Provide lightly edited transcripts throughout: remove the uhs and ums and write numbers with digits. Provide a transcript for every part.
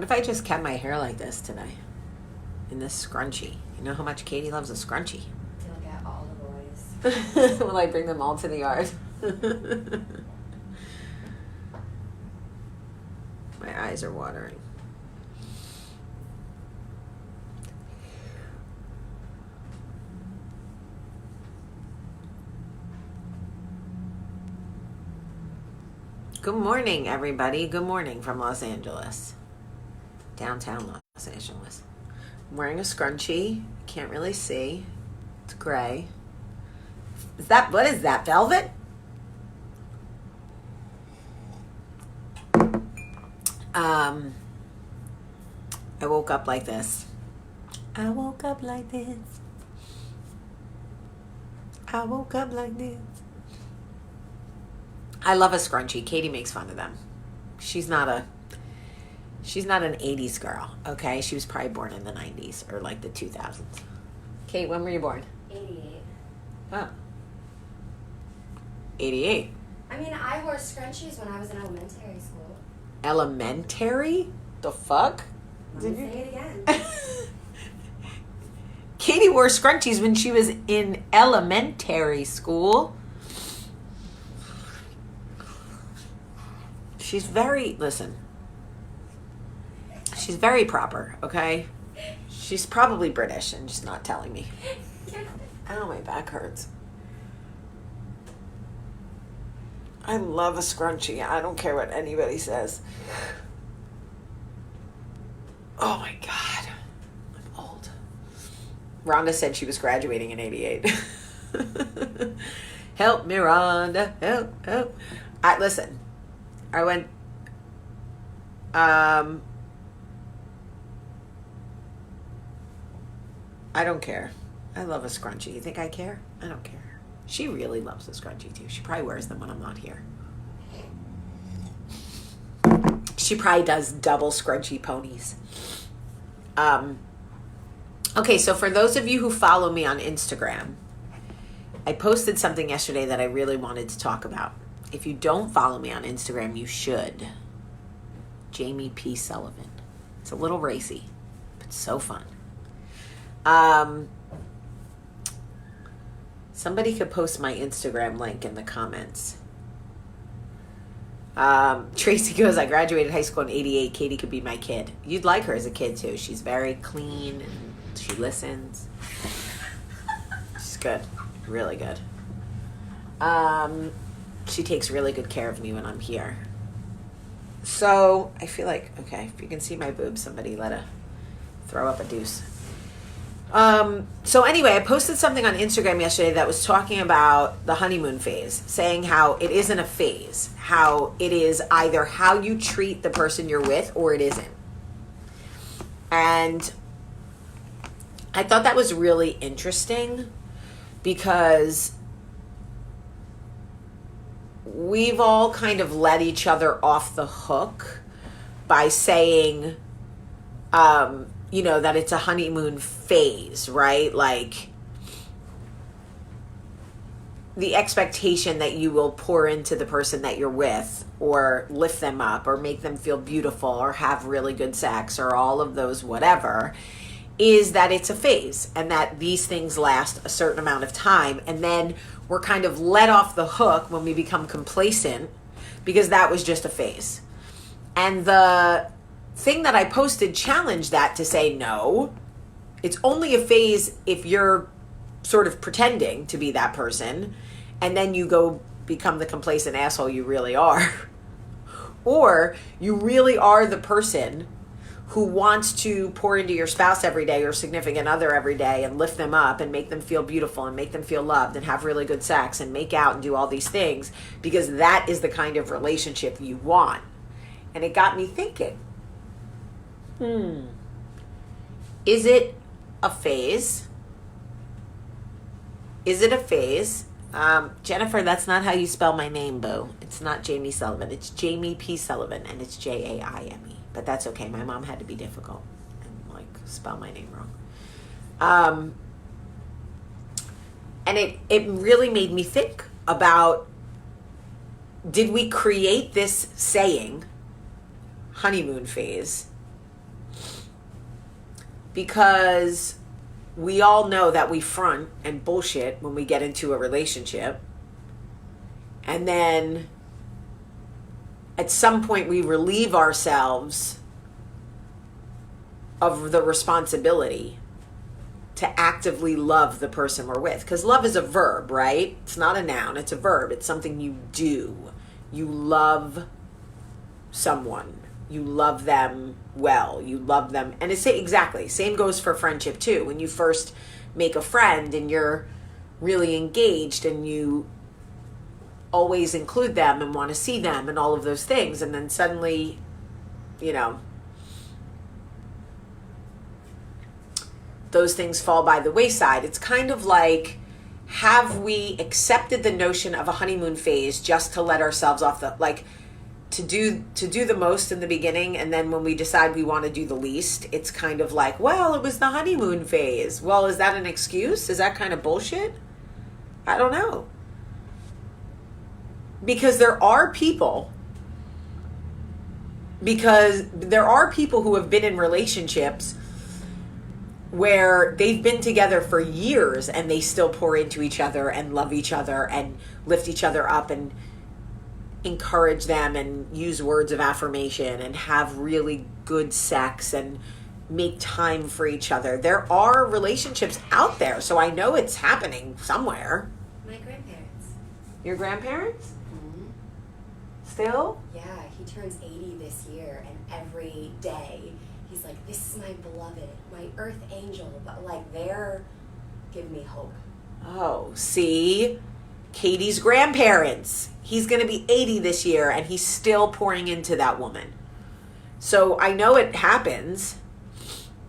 What if I just kept my hair like this today? In this scrunchie. You know how much Katie loves a scrunchie. You'll get all the boys. Will I bring them all to the yard? My eyes are watering. Good morning, everybody. Good morning from Los Angeles. Downtown Los Angeles. I'm wearing a scrunchie. Can't really see. It's gray. What is that, velvet? I woke up like this. I woke up like this. I woke up like this. I love a scrunchie. Katie makes fun of them. She's not an 80s girl, okay? She was probably born in the 90s or like the 2000s. Kate, when were you born? 88. Oh. 88. I mean, I wore scrunchies when I was in elementary school. Elementary? The fuck? Let me say it again. Katie wore scrunchies when she was in elementary school. She's very proper, okay? She's probably British and just not telling me. Ow, my back hurts. I love a scrunchie. I don't care what anybody says. Oh my God. I'm old. Rhonda said she was graduating in 88. Help me, Rhonda. Help. Listen. I went, I don't care. I love a scrunchie. You think I care? I don't care. She really loves a scrunchie too. She probably wears them when I'm not here. She probably does double scrunchie ponies. Okay, so for those of you who follow me on Instagram, I posted something yesterday that I really wanted to talk about. If you don't follow me on Instagram, you should. Jamie P. Sullivan. It's a little racy, but so fun. Somebody could post my Instagram link in the comments. Tracy goes, I graduated high school in 88. Katie could be my kid. You'd like her as a kid, too. She's very clean, and she listens. She's good. Really good. She takes really good care of me when I'm here. So I feel like, okay, if you can see my boobs, somebody throw up a deuce. So anyway, I posted something on Instagram yesterday that was talking about the honeymoon phase, saying how it isn't a phase, how it is either how you treat the person you're with or it isn't. And I thought that was really interesting because we've all kind of let each other off the hook by saying, that it's a honeymoon phase, right? Like the expectation that you will pour into the person that you're with or lift them up or make them feel beautiful or have really good sex or all of those whatever is that it's a phase and that these things last a certain amount of time. And then we're kind of let off the hook when we become complacent because that was just a phase. And the thing that I posted challenged that to say, no, it's only a phase if you're sort of pretending to be that person and then you go become the complacent asshole you really are. Or you really are the person who wants to pour into your spouse every day or significant other every day and lift them up and make them feel beautiful and make them feel loved and have really good sex and make out and do all these things because that is the kind of relationship you want. And it got me thinking, is it a phase? Is it a phase? Jennifer, that's not how you spell my name, boo. It's not Jamie Sullivan. It's Jamie P. Sullivan, and it's Jaime. But that's okay. My mom had to be difficult and spell my name wrong. And it really made me think about, did we create this saying, honeymoon phase, because we all know that we front and bullshit when we get into a relationship. And then at some point we relieve ourselves of the responsibility to actively love the person we're with. Because love is a verb, right? It's not a noun, it's a verb. It's something you do. You love someone. You love them well. You love them. And it's exactly, same goes for friendship too. When you first make a friend and you're really engaged and you always include them and want to see them and all of those things, and then suddenly, you know, those things fall by the wayside. It's kind of like, have we accepted the notion of a honeymoon phase just to let ourselves off the, like, to do the most in the beginning, and then when we decide we want to do the least, it's kind of like, well, it was the honeymoon phase. Well, is that an excuse? Is that kind of bullshit? I don't know. Because there are people who have been in relationships where they've been together for years and they still pour into each other and love each other and lift each other up and encourage them and use words of affirmation and have really good sex and make time for each other. There are relationships out there, so I know it's happening somewhere. My grandparents. Your grandparents? Mm-hmm. Still? Yeah, he turns 80 this year, and every day he's like, this is my beloved, my earth angel, but like they're giving me hope. Oh, see? Katie's grandparents. He's going to be 80 this year and he's still pouring into that woman. So I know it happens.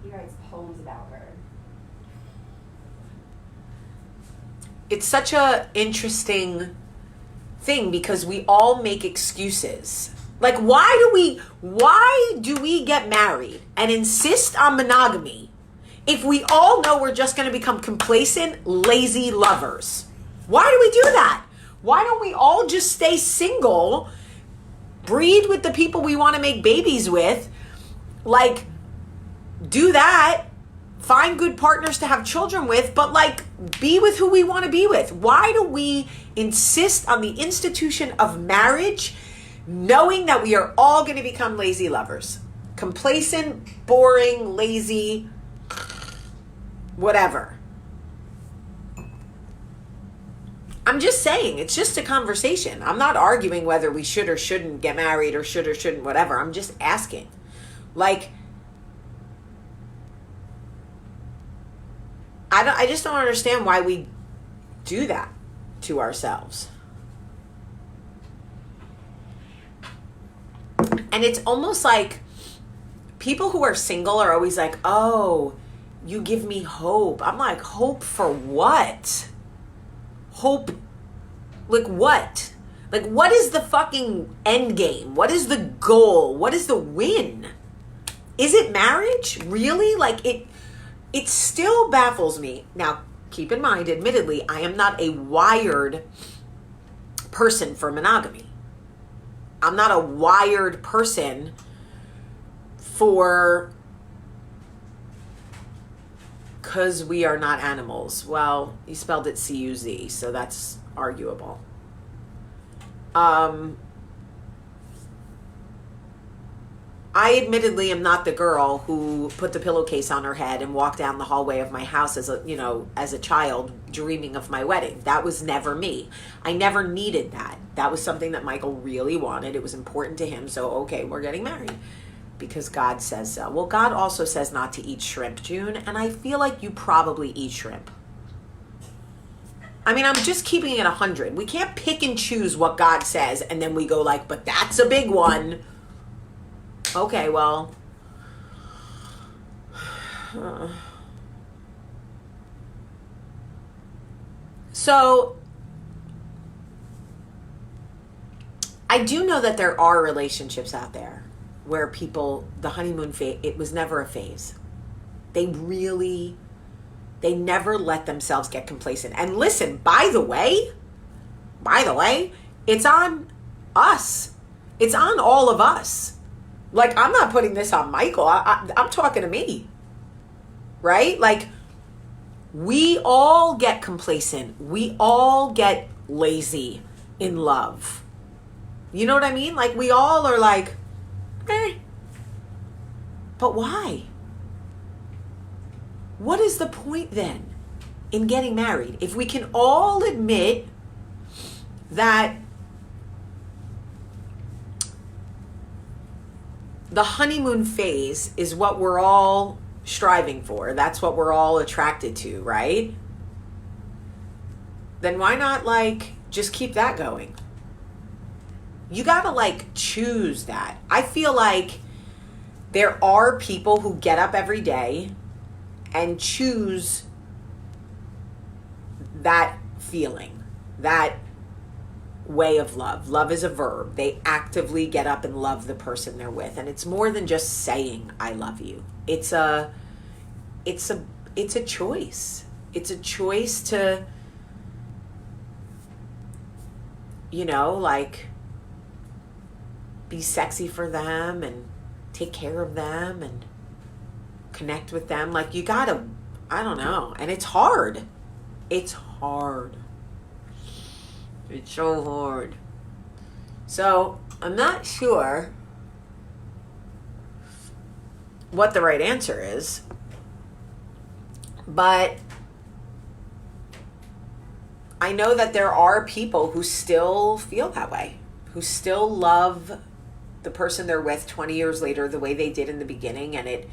He writes poems about her. It's such a interesting thing because we all make excuses. Like, why do we get married and insist on monogamy if we all know we're just going to become complacent, lazy lovers? Why do we do that? Why don't we all just stay single, breed with the people we want to make babies with, like, do that, find good partners to have children with, but like, be with who we want to be with? Why do we insist on the institution of marriage, knowing that we are all going to become lazy lovers? Complacent, boring, lazy, whatever. I'm just saying, it's just a conversation. I'm not arguing whether we should or shouldn't get married or should or shouldn't whatever. I'm just asking. Like, I just don't understand why we do that to ourselves. And it's almost like people who are single are always like, oh, you give me hope. I'm like, hope for what? Hope, like what? Like, what is the fucking end game? What is the goal? What is the win? Is it marriage? Really? Like, it still baffles me. Now, keep in mind, admittedly, I am not a wired person for monogamy. I'm not a wired person for, because we are not animals. Well, you spelled it C-U-Z, so that's arguable. I admittedly am not the girl who put the pillowcase on her head and walked down the hallway of my house as a child dreaming of my wedding. That was never me. I never needed that. That was something that Michael really wanted. It was important to him. So, okay, we're getting married because God says so. Well, God also says not to eat shrimp, June, and I feel like you probably eat shrimp. I mean, I'm just keeping it 100. We can't pick and choose what God says and then we go like, but that's a big one. Okay, well, so I do know that there are relationships out there where people, the honeymoon phase, it was never a phase. They never let themselves get complacent. And listen, by the way, it's on us. It's on all of us. Like, I'm not putting this on Michael. I'm talking to me. right? Like, we all get complacent. We all get lazy in love. You know what I mean? Like, we all are like, eh. But why? What is the point then in getting married? If we can all admit that the honeymoon phase is what we're all striving for, that's what we're all attracted to, right? Then why not, like, just keep that going? You gotta, like, choose that. I feel like there are people who get up every day and choose that feeling, that way of love. Love is a verb. They actively get up and love the person they're with. And it's more than just saying, I love you. It's a choice. It's a choice to, you know, like, be sexy for them and take care of them and connect with them. Like, you gotta, I don't know. And it's hard. It's hard. It's so hard. So, I'm not sure what the right answer is, but I know that there are people who still feel that way, who still love the person they're with 20 years later the way they did in the beginning, and it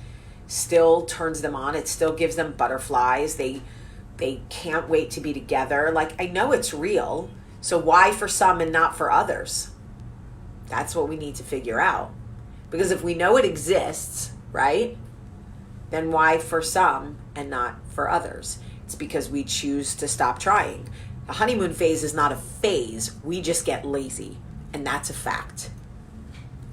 still turns them on. It still gives them butterflies. They can't wait to be together. Like, I know it's real. So why for some and not for others? That's what we need to figure out. Because if we know it exists, right, then why for some and not for others? It's because we choose to stop trying. The honeymoon phase is not a phase. We just get lazy. And that's a fact.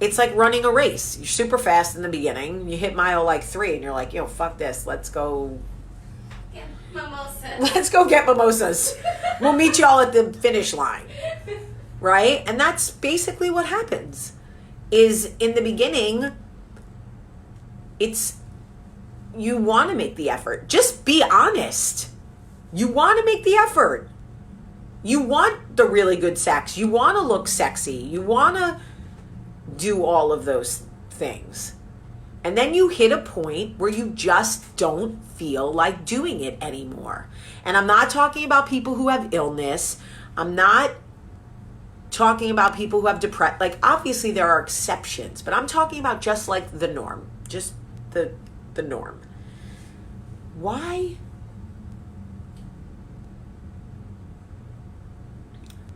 It's like running a race. You're super fast in the beginning. You hit mile like 3 and you're like, yo, fuck this. Let's go get mimosas. Let's go get mimosas. We'll meet y'all at the finish line. Right? And that's basically what happens. Is in the beginning, it's, you want to make the effort. Just be honest. You want to make the effort. You want the really good sex. You want to look sexy. You want to do all of those things. And then you hit a point where you just don't feel like doing it anymore. And I'm not talking about people who have illness. I'm not talking about people who have depression. Like, obviously there are exceptions, but I'm talking about just like the norm. Just the norm. Why?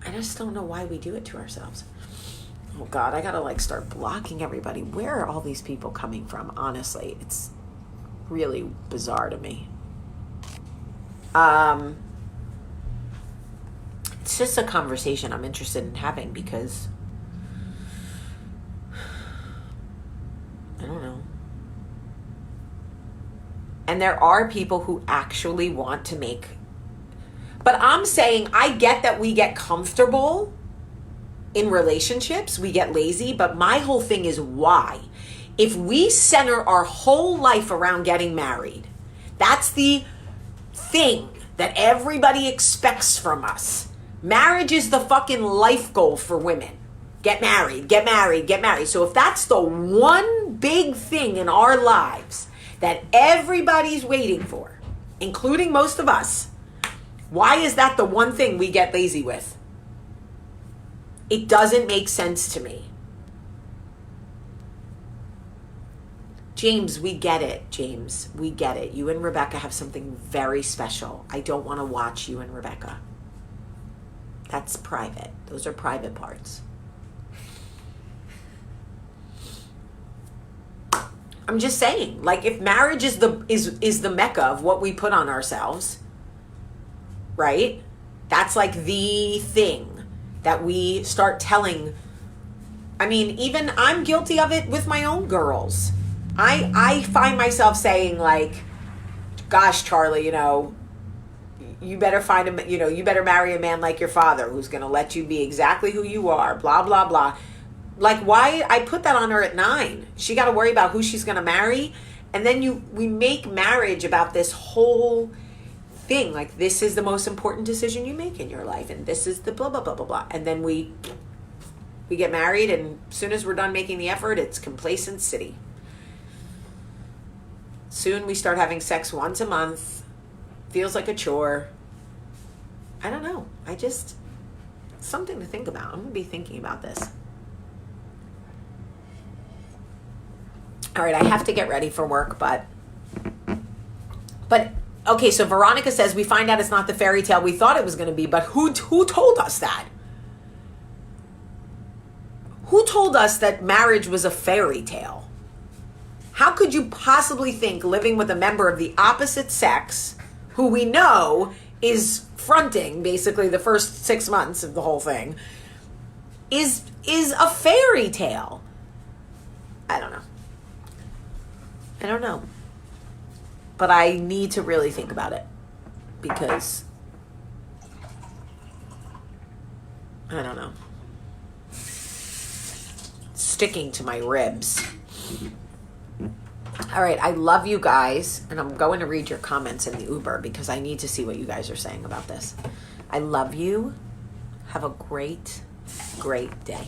I just don't know why we do it to ourselves. Oh God, I gotta like start blocking everybody. Where are all these people coming from? Honestly, it's really bizarre to me. It's just a conversation I'm interested in having because I don't know. And there are people who actually want to make, but I'm saying I get that we get comfortable in relationships, we get lazy, but my whole thing is why? If we center our whole life around getting married, that's the thing that everybody expects from us. Marriage is the fucking life goal for women. Get married, get married, get married. So if that's the one big thing in our lives that everybody's waiting for, including most of us, why is that the one thing we get lazy with? It doesn't make sense to me. James, we get it. James, we get it. You and Rebecca have something very special. I don't want to watch you and Rebecca. That's private. Those are private parts. I'm just saying, like, if marriage is the mecca of what we put on ourselves, right? That's like the thing that we start telling. I mean, even I'm guilty of it with my own girls. I find myself saying, like, gosh, Charlie, you better find a, you better marry a man like your father who's going to let you be exactly who you are, blah, blah, blah. Like, why? I put that on her at 9. She got to worry about who she's going to marry And then we make marriage about this whole thing, like this is the most important decision you make in your life, and this is the blah blah blah blah blah. And then we get married, and as soon as we're done making the effort, it's complacency. Soon we start having sex once a month. Feels like a chore. I don't know. Something to think about. I'm going to be thinking about this. All right, I have to get ready for work, but okay, so Veronica says, we find out it's not the fairy tale we thought it was going to be, but who told us that? Who told us that marriage was a fairy tale? How could you possibly think living with a member of the opposite sex, who we know is fronting basically the first 6 months of the whole thing, is a fairy tale? I don't know. But I need to really think about it, because I don't know. Sticking to my ribs. All right, I love you guys, and I'm going to read your comments in the Uber because I need to see what you guys are saying about this. I love you. Have a great, great day.